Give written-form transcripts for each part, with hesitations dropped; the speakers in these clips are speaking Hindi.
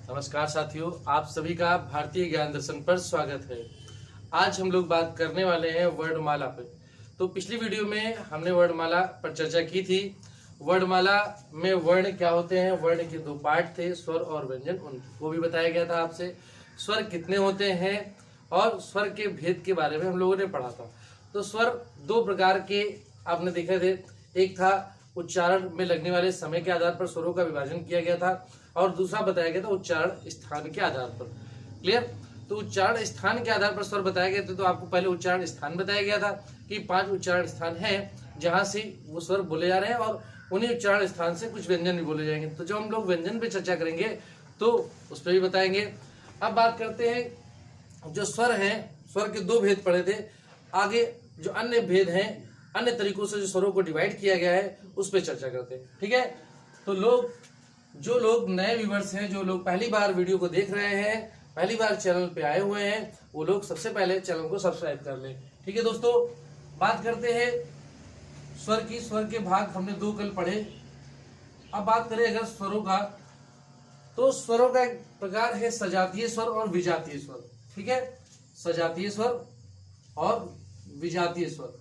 नमस्कार साथियों, आप सभी का भारतीय ज्ञान दर्शन पर स्वागत है। आज हम लोग बात करने वाले हैं वर्णमाला पे। तो पिछली वीडियो में हमने वर्णमाला पर चर्चा की थी। वर्णमाला में वर्ण क्या होते हैं, वर्ण के दो पार्ट थे, स्वर और व्यंजन, वो भी बताया गया था आपसे। स्वर कितने होते हैं और स्वर के भेद के बारे में हम लोगों ने पढ़ा था। तो स्वर दो प्रकार के आपने देखे थे। एक था उच्चारण में लगने वाले समय के आधार पर स्वरों का विभाजन किया गया था, और दूसरा बताया गया था उच्चारण स्थान के आधार पर। क्लियर? तो उच्चारण स्थान के आधार पर स्वर बताए गए थे। तो आपको पहले उच्चारण स्थान बताया गया था कि 5 उच्चारण स्थान हैं जहां से वो स्वर बोले जा रहे हैं, और उन्हीं उच्चारण स्थान से कुछ व्यंजन भी बोले जाएंगे। तो जब हम लोग व्यंजन पे चर्चा करेंगे तो उस पर भी बताएंगे। अब बात करते हैं जो स्वर हैं, स्वर के दो भेद पढ़े थे। आगे जो अन्य भेद हैं, अन्य तरीकों से जो स्वरों को डिवाइड किया गया है, उस पर चर्चा करते हैं। ठीक है? तो जो लोग नए व्यूअर्स हैं, जो लोग पहली बार वीडियो को देख रहे हैं, पहली बार चैनल पे आए हुए हैं, वो लोग सबसे पहले चैनल को सब्सक्राइब कर लें। ठीक है दोस्तों, बात करते हैं स्वर की। स्वर के भाग हमने 2 कल पढ़े। अब बात करें अगर स्वरों का, तो स्वरों का एक प्रकार है सजातीय स्वर और विजातीय स्वर। ठीक है? सजातीय स्वर और विजातीय स्वर।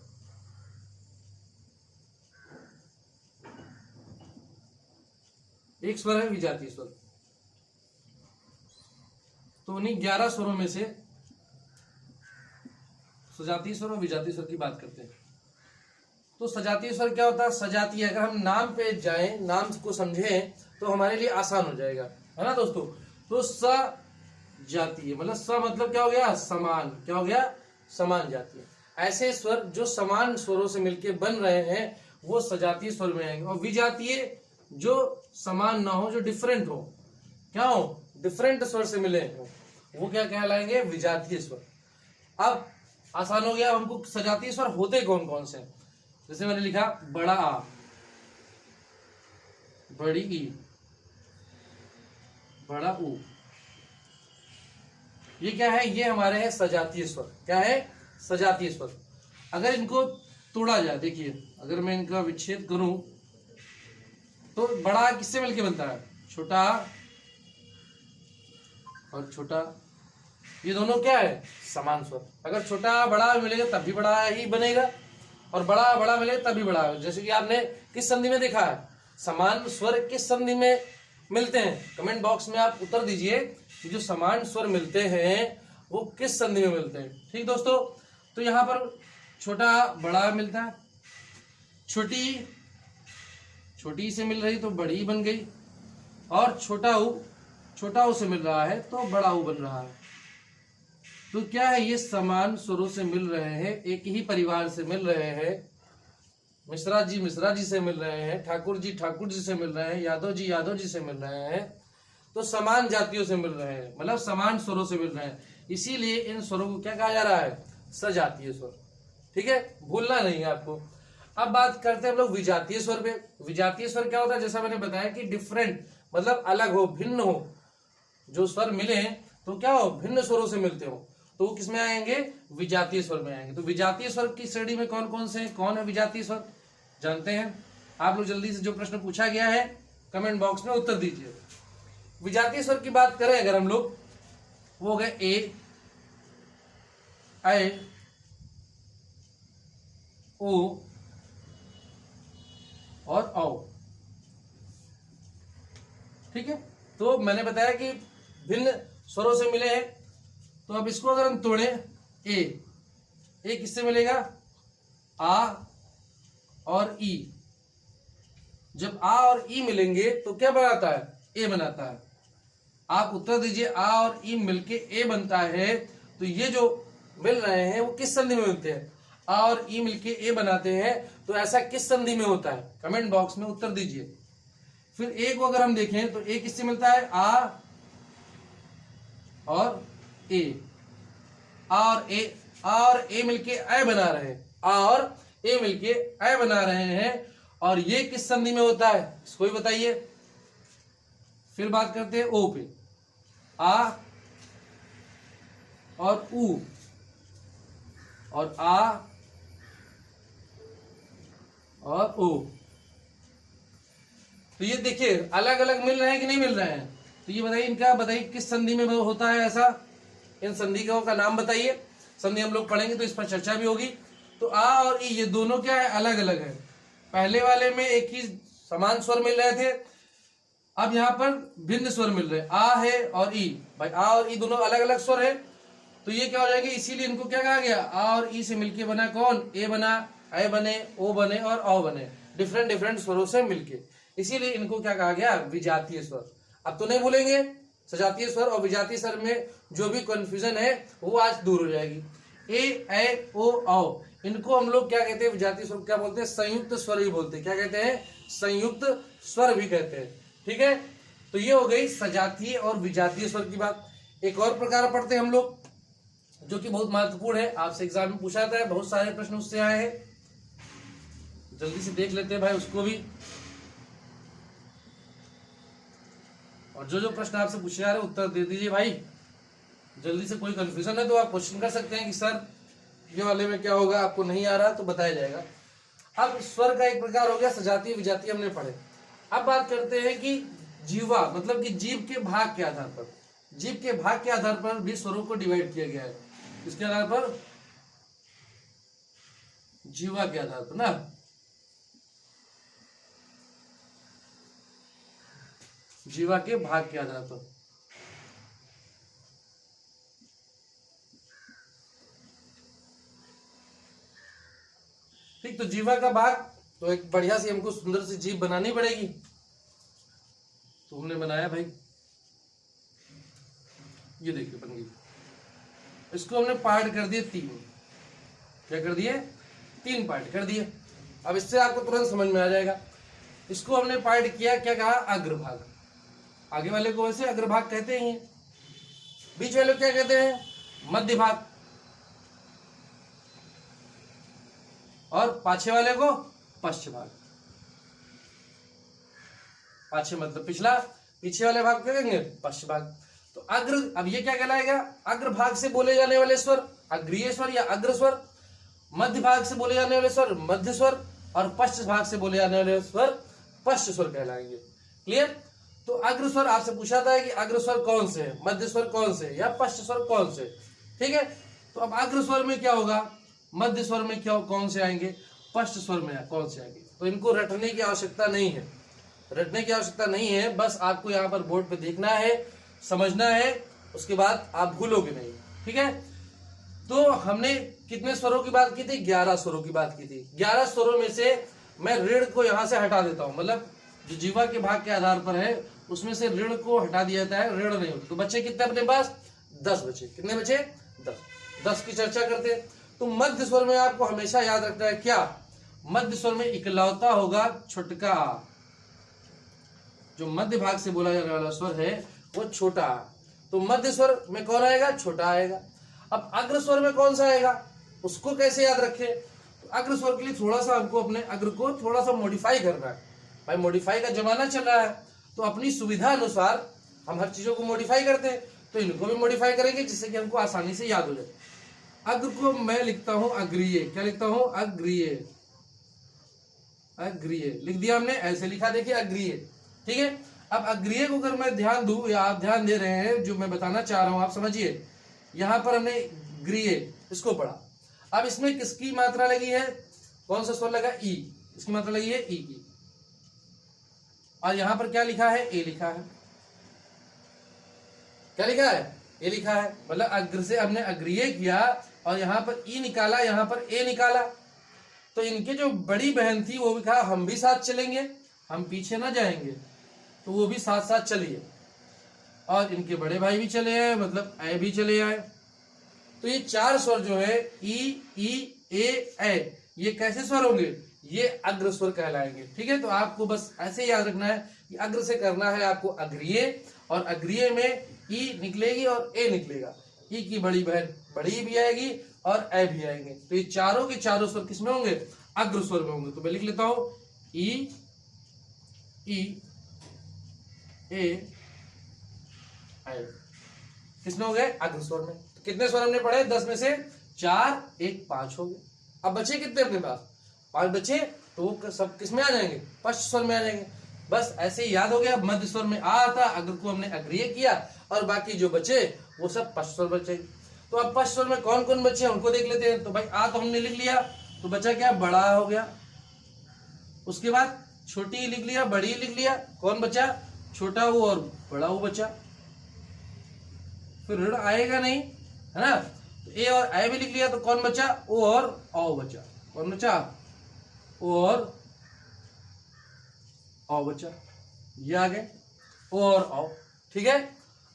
एक स्वर है विजातीय स्वर। तो उन्हीं 11 स्वरों में से सजातीय स्वर और विजातीय स्वर की बात करते हैं। तो सजातीय स्वर क्या होता है? सजातीय, अगर हम नाम पे जाएं, नाम को समझें तो हमारे लिए आसान हो जाएगा, है ना दोस्तों। तो सजातीय मतलब स मतलब क्या हो गया? समान। क्या हो गया? समान जातीय। ऐसे स्वर जो समान स्वरों से मिलकर बन रहे हैं वो सजातीय स्वर में आएंगे। और विजातीय जो समान ना हो, जो डिफरेंट हो, क्या हो? डिफरेंट स्वर से मिले हो, वो क्या कहलाएंगे? विजातीय स्वर। अब आसान हो गया। हमको सजातीय स्वर होते कौन कौन से? जैसे मैंने लिखा बड़ा आ, बड़ी ई, बड़ा ऊ। ये क्या है? ये हमारे हैं सजातीय स्वर। क्या है? सजातीय स्वर। अगर इनको तोड़ा जाए, देखिए अगर मैं इनका विच्छेद करूं तो बड़ा किससे मिलके बनता है? छोटा और छोटा, ये दोनों क्या है? समान स्वर। अगर छोटा बड़ा मिलेगा तब भी बड़ा ही बनेगा, और बड़ा बड़ा मिलेगा तब भी बड़ा। जैसे कि आपने किस संधि में देखा है? समान स्वर किस संधि में मिलते हैं? कमेंट बॉक्स में आप उत्तर दीजिए कि जो समान स्वर मिलते हैं वो किस संधि में मिलते हैं। ठीक दोस्तों, तो यहाँ पर छोटा बड़ा मिलता है, छोटी से मिल रही तो बड़ी बन गई, और छोटा ऊ से मिल रहा है तो बड़ा ऊ बन रहा है। तो क्या है? ये समान स्वरों से मिल रहे हैं, एक ही परिवार से मिल रहे हैं। मिश्रा जी से मिल रहे हैं, ठाकुर जी से मिल रहे हैं, यादव जी से मिल रहे हैं। तो समान जातियों से मिल रहे हैं, मतलब समान स्वरों से मिल रहे हैं। इसीलिए इन स्वरों को क्या कहा जा रहा है? सजातीय स्वर। ठीक है? भूलना नहीं है आपको। अब बात करते हैं हम लोग विजातीय स्वर पे। विजातीय स्वर क्या होता है? जैसा मैंने बताया कि डिफरेंट मतलब अलग हो, भिन्न हो। जो स्वर मिले तो क्या हो? भिन्न स्वरों से मिलते हो, तो वो किसमें आएंगे? विजातीय स्वर में आएंगे। तो विजातीय स्वर की श्रेणी में कौन कौन से हैं? कौन है विजातीय स्वर? जानते हैं आप लोग। जल्दी से जो प्रश्न पूछा गया है कमेंट बॉक्स में उत्तर दीजिए। विजातीय स्वर की बात करें अगर हम लोग, वो हो गए ए, ऐ, ओ और औ। ठीक है? तो मैंने बताया कि भिन्न स्वरों से मिले हैं। तो अब इसको अगर हम तोड़े, ए किससे मिलेगा? आ और ई। जब आ और ई मिलेंगे तो क्या बनाता है? ए बनाता है। आप उत्तर दीजिए। आ और ई मिलके ए बनता है। तो ये जो मिल रहे हैं वो किस संधि में मिलते हैं? आ और ई मिलके ए बनाते हैं। तो ऐसा किस संधि में होता है? कमेंट बॉक्स में उत्तर दीजिए। फिर ए को अगर हम देखें तो ए किससे मिलता है? आ और ए। आ और ए मिलके ऐ बना रहे हैं। आ और ए मिलके ऐ बना रहे हैं, और ये किस संधि में होता है? इसको भी बताइए। फिर बात करते हैं ओ पे। आ और ऊ, और आ और ओ। तो ये देखिए अलग अलग मिल रहे हैं कि नहीं मिल रहे हैं? तो तो ये बताइए इनका, बताइए किस संधि में होता है ऐसा, इन संधियों का नाम बताइए। संधि हम लोग पढ़ेंगे तो इस पर चर्चा भी होगी। तो आ और ई ये दोनों क्या है, अलग अलग है। पहले वाले में एक ही समान स्वर मिल रहे थे, अब यहाँ पर भिन्न स्वर मिल रहे हैं, आ है और ई। भाई आ और ई दोनों अलग अलग स्वर है, तो ये क्या हो जाएगा, इसीलिए इनको क्या कहा गया, आ और ई से मिलके बना कौन, ए बना, ए बने, ओ बने और औ बने, डिफरेंट डिफरेंट स्वरों से मिलके, इसीलिए इनको क्या कहा गया, विजातीय स्वर। अब तो नहीं भूलेंगे, सजातीय स्वर और विजातीय स्वर में जो भी कंफ्यूजन है वो आज दूर हो जाएगी। ए ओ औ इनको हम लोग क्या कहते हैं, विजातीय स्वर क्या बोलते हैं, संयुक्त स्वर भी बोलते हैं। क्या कहते हैं, संयुक्त स्वर भी कहते हैं। ठीक है, तो ये हो गई सजातीय और विजातीय स्वर की बात। एक और प्रकार पढ़ते हैं हम लोग, जो कि बहुत महत्वपूर्ण है, आपसे एग्जाम में पूछा जाता है, बहुत सारे प्रश्न उससे आए हैं, जल्दी से देख लेते हैं भाई उसको भी। और जो जो प्रश्न आपसे पूछे जा रहे हैं उत्तर दे दीजिए भाई जल्दी से। कोई कंफ्यूजन है तो आप क्वेश्चन कर सकते हैं कि सर ये वाले में क्या होगा, आपको नहीं आ रहा तो बताया जाएगा। अब स्वर का एक प्रकार हो गया सजातीय विजातीय, हमने पढ़े। अब बात करते हैं कि जीवा, मतलब कि जीव के भाग के आधार पर, जीव के भाग के आधार पर भी स्वरों को डिवाइड किया गया है। इसके आधार पर, जीवा के आधार पर ना, जीवा के भाग के आधार पर। ठीक, तो जीवा का भाग, तो एक बढ़िया सी हमको सुंदर सी जीव बनानी पड़ेगी, तो हमने बनाया भाई, ये देखिए बन गई। इसको हमने पार्ट कर दिए 3। क्या कर दिए, 3 पार्ट कर दिए। अब इससे आपको तुरंत समझ में आ जाएगा। इसको हमने पार्ट किया, क्या कहा, अग्रभाग। आगे वाले को वैसे अग्रभाग कहते ही हैं, बीच वाले को क्या कहते हैं, मध्य भाग, और पाछे वाले को पश्च भाग। पाछे मतलब पिछला, पीछे वाले भाग क्या कहेंगे, पश्च भाग। तो अग्र, अब ये क्या कहलाएगा, अग्र भाग से बोले जाने वाले स्वर अग्रीय स्वर या अग्र स्वर, मध्य भाग से बोले जाने वाले स्वर मध्य स्वर, और पश्च भाग से बोले जाने वाले स्वर पश्च स्वर कहलाएंगे। क्लियर। तो अग्र स्वर आपसे पूछा था कि अग्र स्वर कौन से है, मध्य स्वर कौन से या पश्च स्वर कौन से। ठीक है, तो अब अग्र स्वर में क्या होगा, मध्य स्वर में क्या कौन से आएंगे, पश्च स्वर में कौन से आएंगे। तो इनको रटने की आवश्यकता नहीं है, रटने की आवश्यकता नहीं है, बस आपको यहाँ पर बोर्ड पे देखना है, समझना है, उसके बाद आप भूलोगे नहीं। ठीक है, तो हमने कितने स्वरों की बात की थी, 11 स्वरों की बात की थी। 11 स्वरों में से मैं ऋण को यहाँ से हटा देता हूँ, मतलब जो जीवा के भाग के आधार पर है उसमें से ऋण को हटा दिया जाता है, ऋण नहीं होता। तो बच्चे कितने अपने पास, 10 बचे। कितने बचे, 10 की चर्चा करते हैं। तो मध्य स्वर में आपको हमेशा याद रखना है क्या, मध्य स्वर में इकलौता होगा छुटका, जो मध्य भाग से बोला जाने वाला स्वर है वो छोटा। तो मध्य स्वर में कौन आएगा, छोटा आएगा। अब अग्र स्वर में कौन सा आएगा, उसको कैसे याद रखें। तो अग्र स्वर के लिए थोड़ा सा हमको अपने अग्र को थोड़ा सा मॉडिफाई करना है। भाई मॉडिफाई का जमाना चल रहा है, तो अपनी सुविधा अनुसार हम हर चीजों को मॉडिफाई करते हैं, तो इनको भी मॉडिफाई करेंगे जिससे कि हमको आसानी से याद हो जाए। अग्र को मैं लिखता हूं अग्रीय, क्या लिखता हूं, अग्रीय, अग्रीय लिख दिया हमने, ऐसे लिखा, देखिए अग्रीय। ठीक है, अब अग्रीय को अगर मैं ध्यान दूं या आप ध्यान दे रहे हैं, जो मैं बताना चाह रहा हूं आप समझिए। यहां पर हमने ग्रीय इसको पढ़ा, अब इसमें किसकी मात्रा लगी है, कौन सा स्वर लगा, ई, इसकी मात्रा लगी है ई की, और यहां पर क्या लिखा है, ए लिखा है। क्या लिखा है, ए लिखा है, मतलब अग्र से हमने अग्रीय किया और यहां पर ई निकाला, यहां पर ए निकाला। तो इनके जो बड़ी बहन थी वो भी कहा हम भी साथ चलेंगे, हम पीछे ना जाएंगे, तो वो भी साथ साथ चलिए, और इनके बड़े भाई भी चले आए, मतलब ए भी चले आए। तो ये 4 स्वर जो है ई ए, ये कैसे स्वर होंगे, ये अग्र स्वर कहलाएंगे। ठीक है, तो आपको बस ऐसे याद रखना है कि अग्र से करना है आपको अग्रीय, और अग्रीय में ई निकलेगी और ए निकलेगा, ई की बड़ी बहन बड़ी भी आएगी और ए भी आएंगे। तो ये चारों के चारों स्वर किसमें होंगे, अग्र स्वर में होंगे। तो मैं लिख लेता हूं ई ए किसमें हो गए, अग्र स्वर में। तो कितने स्वर हमने पढ़े, 10 में से 4, 1, 5 हो गए। अब बचे कितने अपने पास, 5 बचे, तो वो सब किसमें आ जाएंगे, पश्च स्वर में आ जाएंगे। बस ऐसे ही याद हो गया। मध्य स्वर में आ था, अग्र को हमने अग्रिय किया और बाकी जो बचे वो सब पश्च स्वर बचे। तो अब पश्च स्वर में कौन कौन बचे उनको देख लेते हैं। तो भाई आ तो हमने लिख लिया, तो बचा क्या, बड़ा हो गया। उसके बाद छोटी लिख लिया, बड़ी लिख लिया, कौन बचा, छोटा वो और बड़ा वो बचा। फिर ऋण आएगा नहीं, है ना। तो ए और आई भी लिख लिया, तो कौन बचा, ओ और औ बचा। कौन बचा, ओ और औ बचा। ये आ गए ओ और औ, ठीक है।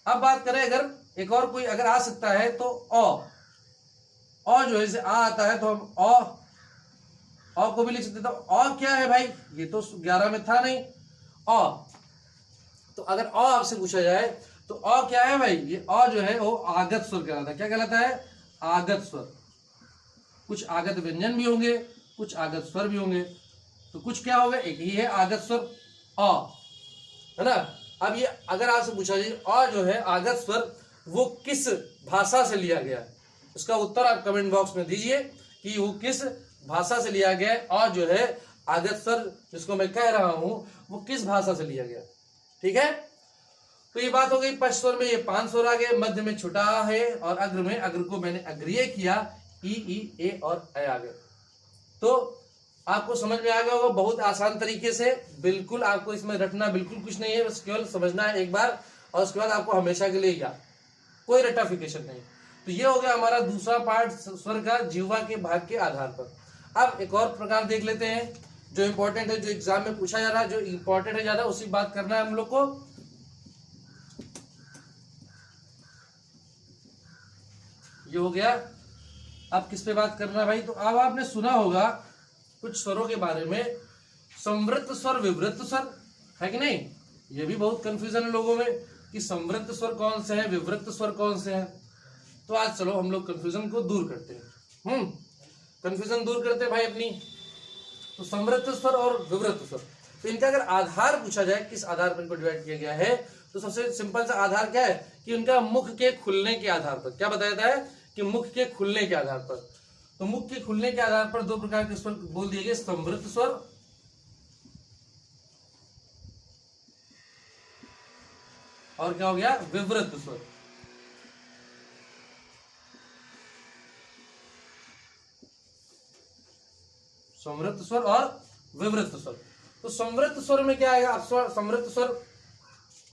अब बात करें अगर एक और कोई अगर आ सकता है तो औ जो है आ आता है तो हम औ को भी लिख सकते। तो औ क्या है भाई, ये तो 11 में था नहीं औ। तो अगर औ आपसे पूछा जाए तो औ क्या है भाई, ये औ जो है वो आगत स्वर कहलाता है। क्या कहलाता है, आगत स्वर। कुछ आगत व्यंजन भी होंगे, कुछ आगत स्वर भी होंगे। तो कुछ क्या होगा, एक ही है आगत स्वर औ, है ना। अब ये अगर आपसे पूछा जाए औ जो है आगत स्वर वो किस भाषा से लिया गया है, इसका उत्तर आप कमेंट बॉक्स में दीजिए कि वो किस भाषा से लिया गया है। और जो है आगत स्वर जिसको मैं कह रहा हूं वो किस भाषा से लिया गया, ठीक है। तो ये बात हो गई। पश्च स्वर में ये 5 स्वर आ गए, मध्य में छोटा है और अग्र में अग्र को मैंने अग्रिय किया, ई ए और ए आ गए। तो आपको समझ में आ गया होगा बहुत आसान तरीके से। बिल्कुल आपको इसमें रटना बिल्कुल कुछ नहीं है, बस केवल समझना है एक बार और उसके बाद आपको हमेशा के लिए याद, कोई रटाफिकेशन नहीं। तो ये हो गया हमारा दूसरा पार्ट स्वर का जिह्वा के भाग के आधार पर। अब एक और प्रकार देख लेते हैं जो इंपॉर्टेंट है, जो एग्जाम में पूछा जा रहा है, जो इंपॉर्टेंट है ज्यादा, उसी बात करना है हम लोग को। ये हो गया। अब किस पे बात करना है भाई, तो अब आपने सुना होगा कुछ स्वरों के बारे में, संवृत्त स्वर, विवृत्त स्वर, है कि नहीं। ये भी बहुत कंफ्यूजन है लोगों में कि संवृत्त स्वर कौन से हैं, विवृत्त स्वर कौन से हैं। तो आज चलो हम लोग कंफ्यूजन को दूर करते हैं। कंफ्यूजन दूर करते हैं भाई अपनी। तो संवृत्त स्वर और विवृत्त स्वर, तो इनका अगर आधार पूछा जाए किस आधार पर इनको डिवाइड किया गया है, तो सबसे सिंपल सा आधार क्या है कि उनका मुख के खुलने के आधार पर। क्या बताया जाता है कि मुख के खुलने के आधार पर। तो मुख के खुलने के आधार पर 2 प्रकार के स्वर बोल दिए गए, संवृत्त स्वर और क्या हो गया, विवृत्त स्वर। संवृत्त स्वर और विवृत्त स्वर। तो संवृत्त स्वर में क्या आएगा, आप संवृत्त स्वर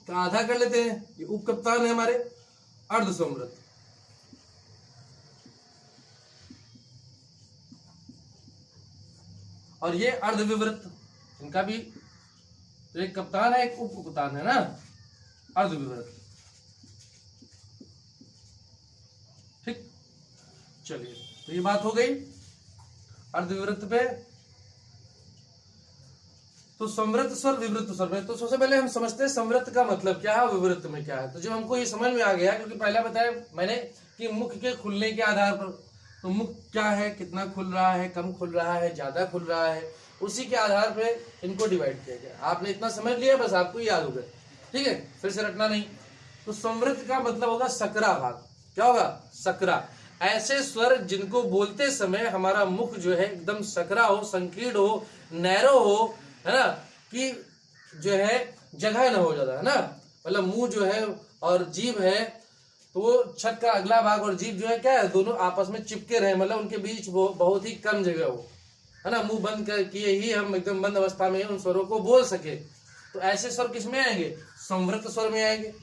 का आधा कर लेते हैं। ये उपकप्तान है हमारे, अर्ध संवृत्त, और ये अर्ध विवृत्त। इनका भी तो एक कप्तान है एक उप कप्तान है ना, अर्ध विवृत्त। ठीक, चलिए तो ये बात हो गई अर्ध विवृत्त पे। तो संवृत्त स्वर विवृत्त स्वर में, तो सबसे पहले हम समझते हैं संवृत्त का मतलब क्या है, विवृत्त में क्या है। तो जब हमको ये समझ में आ गया, क्योंकि पहला बताया मैंने कि मुख के खुलने के आधार पर, तो मुख क्या है, कितना खुल रहा है, कम खुल रहा है, ज्यादा खुल रहा है, उसी के आधार पे इनको डिवाइड किया गया। आपने इतना समझ लिया, बस आपको याद हो गया, ठीक है, फिर से रटना नहीं। तो संवृत्त का मतलब होगा सकरा भाग। क्या होगा, सकरा। ऐसे स्वर जिनको बोलते समय हमारा मुख जो है एकदम सकरा हो, संकीर्ण हो, नैरो हो, है ना, कि जो है जगह ना हो ज्यादा, है ना। मतलब मुंह जो है और जीभ है, तो वो छत का अगला भाग और जीभ जो है क्या है, दोनों आपस में चिपके रहे, मतलब उनके बीच बहुत ही कम जगह हो, है ना। मुंह बंद किए ही हम एकदम बंद अवस्था में उन स्वरों को बोल सके। तो ऐसे स्वर किस में आएंगे, संवृत्त स्वर में आएंगे।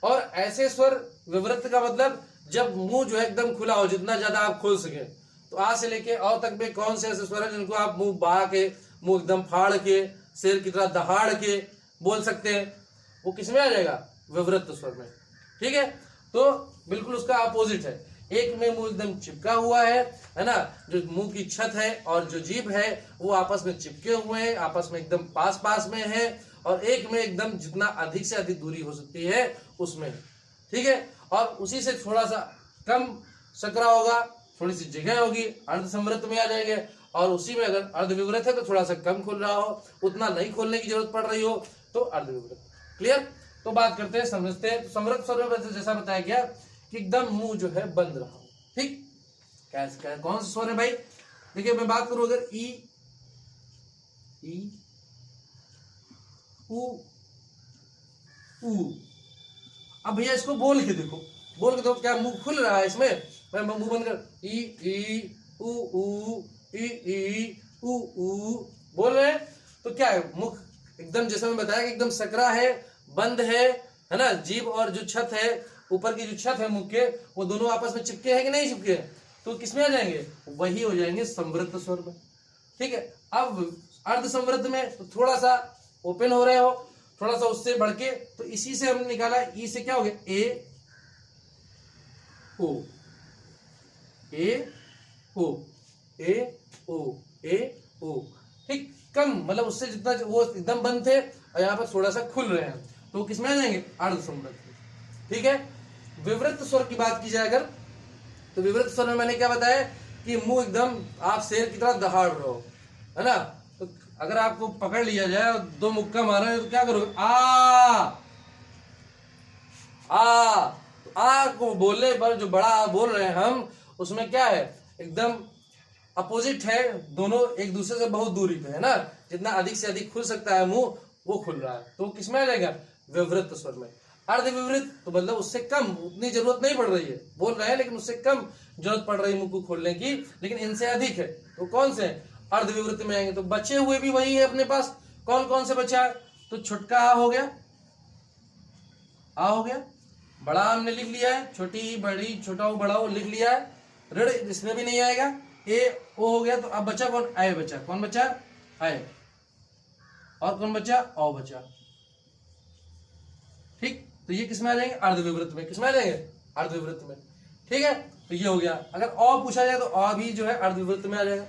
और ऐसे स्वर विवृत्त का मतलब जब मुंह जो है एकदम खुला हो, जितना ज्यादा आप खोल सके। तो आ से लेके औ तक में कौन से ऐसे स्वर है जिनको आप मुंह बहा के, मुंह एकदम फाड़ के, शेर की तरह दहाड़ के बोल सकते हैं, वो किस में आ जाएगा, विवृत्त स्वर में, ठीक है। तो बिल्कुल उसका अपोजिट है। एक में मुंह एकदम चिपका हुआ है ना, जो मुंह की छत है और जो जीभ है वो आपस में चिपके हुए हैं, आपस में एकदम पास पास में है। और एक में एकदम जितना अधिक से अधिक दूरी हो सकती है उसमें, ठीक है। और उसी से थोड़ा सा कम सकरा होगा, थोड़ी सी जगह होगी, अर्ध संवृत्त में आ जाएंगे। और उसी में अगर अर्ध विवृत्त है तो थोड़ा सा कम खुल रहा हो, उतना नहीं खोलने की जरूरत पड़ रही हो, तो अर्ध विवृत्त। क्लियर। तो बात करते हैं, समझते हैं। तो संवृत्त स्वर में जैसा बताया गया कि एकदम मुंह जो है बंद रहा हो, ठीक। कैसे कौन सा स्वर है भाई, देखिए मैं बात करूं अगर ई उ ऊ। अब भैया इसको बोल के देखो, बोल के देखो क्या मुंह खुल रहा है इसमें? मैं मुंह बंद कर, ई ऊ ई ऊ बोल रहे हैं तो क्या है, मुख एकदम जैसे मैं बताया कि एकदम सकरा है, बंद है ना। जीभ और जो छत है, ऊपर की जो छत है मुख के, वो दोनों आपस में चिपके हैं कि नहीं चिपके? तो किसमें आ जाएंगे? वही हो जाएंगे समृद्ध स्वर में। ठीक है। अब अर्ध समृद्ध में तो थोड़ा सा ओपन हो रहे हो, थोड़ा सा उससे बढ़ के, तो इसी से हमने निकाला, ई से क्या हो गया? ए ओ ए ओ ए ओ ए ओ। ठीक, कम मतलब उससे जितना वो एकदम बंद थे और यहाँ पर थोड़ा सा खुल रहे हैं, तो किसमें आ जाएंगे? अर्ध समृद्ध। ठीक है। विवृत स्वर की बात की जाए अगर, तो विवृत स्वर में मैंने क्या बताया कि मुंह एकदम आप शेर की तरह दहाड़ रहे हो, है ना। तो अगर आपको पकड़ लिया जाए और दो मुक्का मारे तो क्या करोगे? तो आ को बोलने पर जो बड़ा आ बोल रहे हैं हम, उसमें क्या है? एकदम अपोजिट है, दोनों एक दूसरे से बहुत दूरी पे है ना। जितना अधिक से अधिक खुल सकता है मुंह, वो खुल रहा है, तो किसमें आ जाएगा? विवृत स्वर में। अर्ध विवृत तो मतलब उससे कम, उतनी जरूरत नहीं पड़ रही है, बोल रहे हैं लेकिन उससे कम जरूरत पड़ रही है मुंह को खोलने की, लेकिन इनसे अधिक है, तो कौन से? अर्ध विवृत में आएंगे। तो बचे हुए भी वही है अपने पास। कौन कौन से बचा है? तो छुटका आ हो गया, आ हो गया, बड़ा हमने लिख लिया है, छोटी बड़ी छोटा बड़ा लिख लिया है, ऋण इसमें भी नहीं आएगा, ए ओ हो गया। तो अब बचा कौन? आय बचा। कौन बचा? आय। और कौन बचा? औ बचा। ठीक, तो ये किसमें आ जाएंगे? अर्ध विवृत में। किसमें आ जाएंगे? अर्ध विवृत में। ठीक है, तो ये हो गया। अगर औ पूछा जाए तो औ भी जो है अर्ध विवृत में आ जाएगा,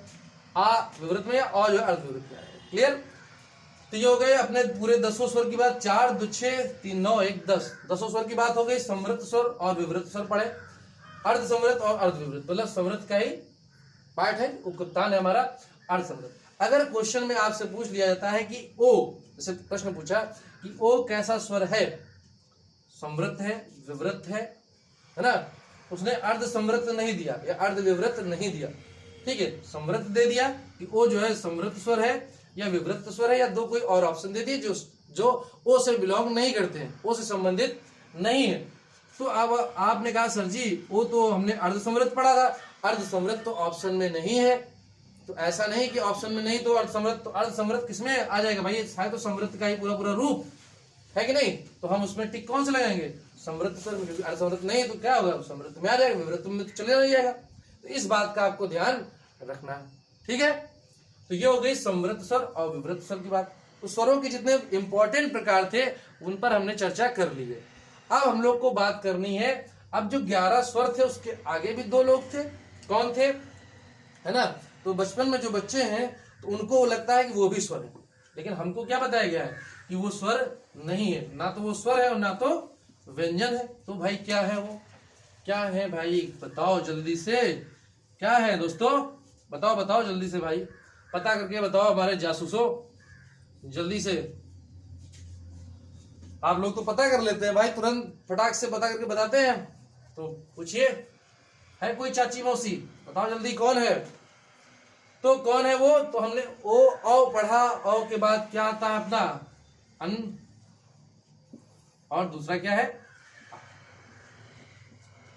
आ विवृत में, या औ जो है अर्ध विवृत में आ जाएगा। क्लियर? तो ये हो गए अपने पूरे 10 स्वर की बात। 4 2 6 3 9 1 10 10 स्वर की बात हो गई। समृद्ध स्वर और विवृत स्वर पढ़े, अर्ध समृद्ध और अर्ध विवृत, मतलब समृद्ध का ही पार्ट है, उपकप्तान है हमारा अर्ध समृद्ध। अगर क्वेश्चन में आपसे पूछ लिया जाता है कि ओ, जैसे प्रश्न पूछा कि ओ कैसा स्वर है? समृद्ध है, विवृत है ना। उसने अर्ध समृद्ध नहीं दिया या अर्ध विवृत नहीं दिया। ठीक है, समृद्ध दे दिया कि ओ जो है समृद्ध स्वर है या विवृत स्वर है, या दो कोई और ऑप्शन दे दिए जो ओ से बिलोंग नहीं करते हैं, ओ से संबंधित नहीं है। तो अब आपने कहा सर जी वो तो हमने अर्ध समृद्ध पढ़ा था, अर्ध समृद्ध तो ऑप्शन में नहीं है। तो ऐसा नहीं कि ऑप्शन में नहीं तो अर्ध समृद्ध, तो अर्ध समृद्ध किसमें आ जाएगा भाई? है तो समृद्ध का ही पूरा रूप है कि नहीं, तो हम उसमें टिक कौन से लगाएंगे? समृद्ध स्वर में, क्योंकि अर्ध समृद्ध नहीं तो क्या होगा? समृद्ध में आ जाएगा, विवृत में तो चले नहीं जाएगा। तो इस बात का आपको ध्यान रखना है। ठीक है, तो ये हो गई समृद्ध स्वर और विवृत स्वर की बात। तो स्वरों के जितने इंपॉर्टेंट प्रकार थे उन पर हमने चर्चा कर ली है। अब हम लोग को बात करनी है, अब जो 11 स्वर थे उसके आगे भी 2 लोग थे। कौन थे? है ना। तो बचपन में जो बच्चे हैं तो उनको लगता है कि वो भी स्वर है, लेकिन हमको क्या बताया गया है कि वो स्वर नहीं है, ना तो वो स्वर है और ना तो व्यंजन है। तो भाई क्या है वो? क्या है भाई? बताओ जल्दी से, क्या है दोस्तों? बताओ बताओ जल्दी से भाई, पता करके बताओ हमारे जासूसों, जल्दी से। आप लोग तो पता कर लेते हैं भाई, तुरंत फटाक से पता करके बताते हैं। तो पूछिए, है कोई चाची मौसी? बताओ जल्दी, कौन है? तो कौन है वो? तो हमने ओ औ पढ़ा, औ के बाद क्या आता है अपना? अन, और दूसरा क्या है?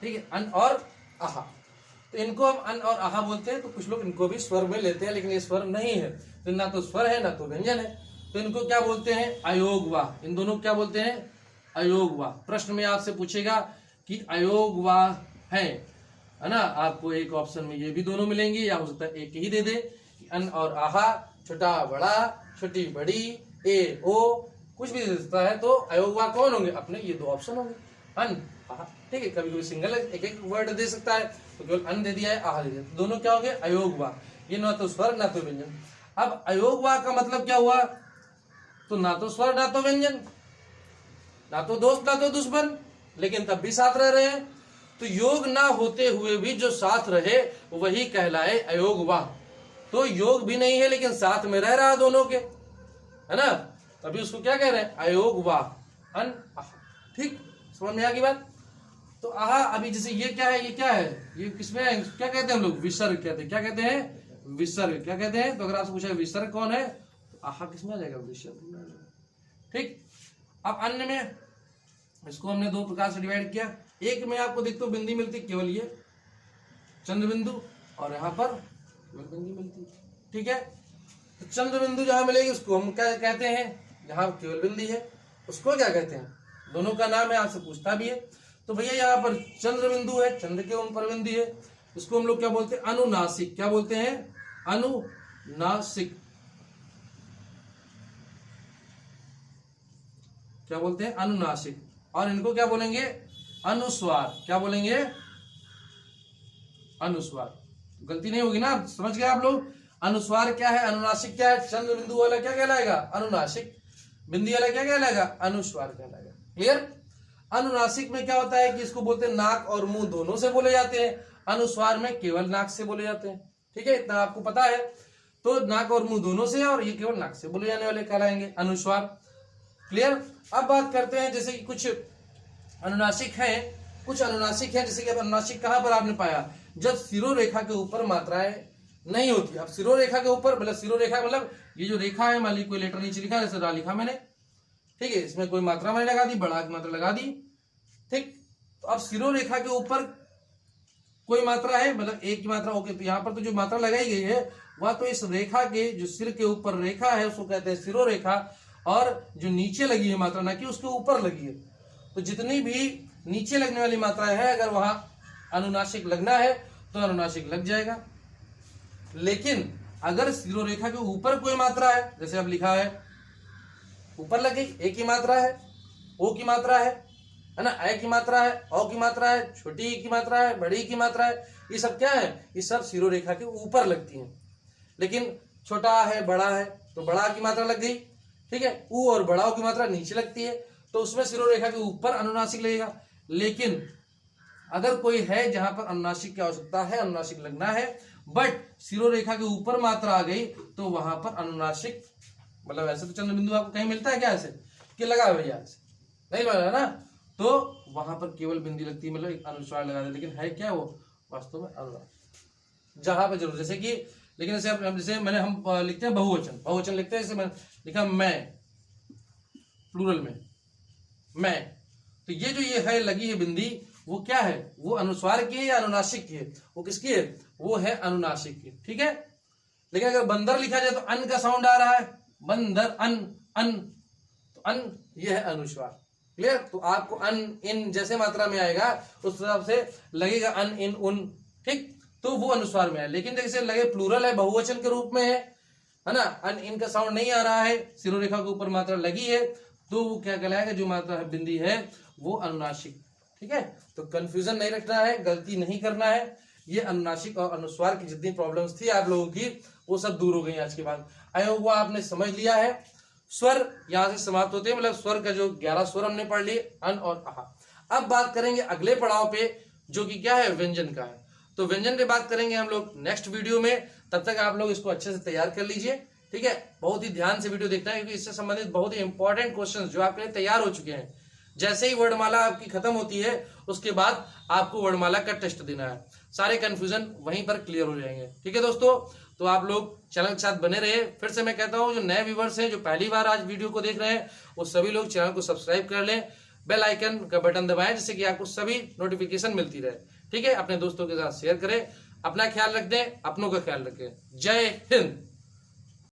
ठीक है, अन और आहा। तो इनको हम अन और आहा बोलते हैं। तो कुछ लोग इनको भी स्वर में लेते हैं, लेकिन ये स्वर नहीं है, तो ना तो स्वर है ना तो व्यंजन है। तो इनको क्या बोलते हैं? अयोगवा। इन दोनों को क्या बोलते हैं? अयोगवा। प्रश्न में आपसे पूछेगा कि अयोगवा है ना। आपको एक ऑप्शन में ये भी दोनों मिलेंगे, या हो सकता है एक ही दे दे कि अन और आहा, छोटा बड़ा, छोटी बड़ी, ए ओ, कुछ भी दे सकता है। तो अयोगवा कौन होंगे? अपने ये 2 ऑप्शन होंगे, अन आहा। ठीक है, कभी कभी सिंगल एक एक वर्ड दे सकता है, तो केवल अन दे दिया है, आहा दे दिया, तो दोनों क्या हो गए? अयोगवा। ये ना तो स्वर ना तो व्यंजन। अब अयोगवा का मतलब क्या हुआ? तो ना तो स्वर ना तो व्यंजन, ना तो दोस्त ना तो दुश्मन, लेकिन तब भी साथ रह रहे हैं। तो योग ना होते हुए भी जो साथ रहे वही कहलाए अयोगवा। तो योग भी नहीं है लेकिन साथ में रह रहा है दोनों के, है ना, तभी उसको क्या कह रहे हैं? अयोगवा, अन आहा। ठीक, समझ में आ गई बात? तो आहा, अभी जैसे ये क्या है? ये क्या है? ये किसमें है? क्या कहते हैं हम लोग? विसर्ग कहते हैं। क्या कहते हैं? विसर्ग। क्या कहते हैं? तो अगर आपसे पूछा विसर्ग कौन है, तो आहा किसमें आ जाएगा? विसर्ग। ठीक। अब अन्य में इसको हमने दो प्रकार से डिवाइड किया। एक में आपको देखते हो बिंदी मिलती केवल ये चंद्र बिंदु, और यहाँ पर बिंदी मिलती, ठीक है। तो चंद्र बिंदु जहां मिलेगी उसको हम क्या कहते हैं, जहां केवल बिंदी है उसको क्या कहते हैं, दोनों का नाम है, आपसे पूछता भी है। तो भैया यहाँ पर चंद्र बिंदु है, चंद्र के ऊपर बिंदी है, इसको हम लोग क्या बोलते हैं, अनुनासिक। क्या बोलते हैं, अनुनासिक। क्या बोलते हैं, अनुनासिक। और इनको क्या बोलेंगे, अनुस्वार। क्या बोलेंगे, अनुस्वार। गलती नहीं होगी ना, समझ गए आप लोग। अनुस्वार क्या है, अनुनासिक क्या है, चंद्र बिंदु वाला क्या कहलाएगा, अनुनासिक, बिंदी वाला क्या कहलाएगा, अनुस्वार कहलाएगा। क्लियर। अनुनासिक में क्या होता है कि इसको बोलते हैं नाक और मुंह दोनों से बोले जाते हैं, अनुस्वार में केवल नाक से बोले जाते हैं। ठीक है, इतना आपको पता है। तो नाक और मुंह दोनों से, और ये केवल नाक से बोले जाने वाले कहलाएंगे अनुस्वार। क्लियर। अब बात करते हैं जैसे कि कुछ अनुनासिक हैं, कुछ अनुनासिक है, जैसे कि अनुनासिक कहां पर आपने पाया, जब सिरोरेखा के ऊपर मात्राएं नहीं होती। अब सिरोरेखा के ऊपर मतलब सिरोरेखा मतलब ये जो रेखा है, मान ली कोई लेटर नीचे लिखा, जैसे रा लिखा मैंने, ठीक है, इसमें कोई मात्रा मैंने लगा दी, बड़ा की मात्रा लगा दी, ठीक। तो अब सिरोरेखा के ऊपर कोई मात्रा है, मतलब एक की मात्रा, ओके। तो यहाँ पर तो जो मात्रा लगाई गई है वह तो इस रेखा के जो सिर के ऊपर रेखा है उसको कहते हैं सिरोरेखा, और जो नीचे लगी है मात्रा ना कि उसके ऊपर लगी है, तो जितनी भी नीचे लगने वाली मात्राएं है, अगर वहां अनुनासिक लगना है तो अनुनासिक लग जाएगा। लेकिन अगर सिरोरेखा के ऊपर कोई मात्रा है, जैसे अब लिखा है ऊपर लगी, ए की मात्रा है, ओ की मात्रा है ना, ए की मात्रा है, औ की मात्रा है, छोटी ई की मात्रा है, बड़ी ई की मात्रा है, ये सब क्या है, ये सब सिरोरेखा के ऊपर लगती हैं। लेकिन छोटा है, बड़ा है, तो बड़ा की मात्रा लग गई, ठीक है, ऊ और बड़ा की मात्रा नीचे लगती है, तो उसमें सिरोरेखा के ऊपर अनुनासिक लगेगा। लेकिन अगर कोई है जहां पर अनुनासिक की आवश्यकता है, अनुनासिक लगना है, बट सिरोरेखा के ऊपर मात्रा आ गई, तो वहां पर अनुनासिक, मतलब ऐसे तो चंद्र बिंदु आपको कहीं मिलता है क्या ऐसे कि लगा भैया, ऐसे नहीं लगा ना, तो वहां पर केवल बिंदी लगती है, मतलब एक अनुस्वार लगा दे। लेकिन है क्या वो वास्तव में अनुनासिक, जहां पर जरूर, जैसे कि, लेकिन जैसे मैंने हम लिखते हैं बहुवचन लिखते हैं, जैसे मैंने लिखा मैं, प्लूरल में मैं, तो ये जो ये है लगी है बिंदी, वो क्या है, वो अनुस्वार की है या अनुनासिक की है, वो किसकी है, वो है अनुनासिक की। ठीक है। लेकिन अगर बंदर लिखा जाए तो अन का साउंड आ रहा है, बंदर, अन, तो अन ये है अनुस्वार। क्लियर। तो आपको अन, इन जैसे मात्रा में आएगा उस हिसाब से लगेगा, अन, इन, उन, ठीक, तो वो अनुस्वार में है। लेकिन जैसे लगे प्लूरल है, बहुवचन के रूप में है ना, अन, इन का साउंड नहीं आ रहा है, सिरोरेखा के ऊपर मात्रा लगी है, तो वो क्या कहलाएगा, जो मात्रा है बिंदी है वो अनुनासिक। ठीक है। तो कंफ्यूजन नहीं रखना है, गलती नहीं करना है। ये अनुनासिक और अनुस्वार की जितनी प्रॉब्लम्स थी आप लोगों की, वो सब दूर हो गई आज के बाद। आया हुआ आपने समझ लिया है। स्वर यहां से समाप्त होते हैं, मतलब स्वर का जो 11 स्वर हमने पढ़ लिए, अन और आहा। अब बात करेंगे अगले पड़ाव पे, जो कि क्या है, व्यंजन का है। तो व्यंजन पे बात करेंगे हम लोग नेक्स्ट वीडियो में। तब तक आप लोग इसको अच्छे से तैयार कर लीजिए। ठीक है। बहुत ही ध्यान से वीडियो देखना है, क्योंकि इससे संबंधित बहुत ही इंपॉर्टेंट क्वेश्चन जो आपके लिए तैयार हो चुके हैं। जैसे ही वर्णमाला आपकी खत्म होती है, उसके बाद आपको वर्णमाला का टेस्ट देना है। सारे कंफ्यूजन वहीं पर क्लियर हो जाएंगे। ठीक है दोस्तों, तो आप लोग चैनल के साथ बने रहे। फिर से मैं कहता हूं, जो नए व्यूवर्स हैं, जो पहली बार आज वीडियो को देख रहे हैं, वो सभी लोग चैनल को सब्सक्राइब कर लें, बेल आइकन का बटन दबाएं, जिससे कि आपको सभी नोटिफिकेशन मिलती रहे। ठीक है। अपने दोस्तों के साथ शेयर करें। अपना ख्याल रख दें, अपनों का ख्याल रखें। जय हिंद।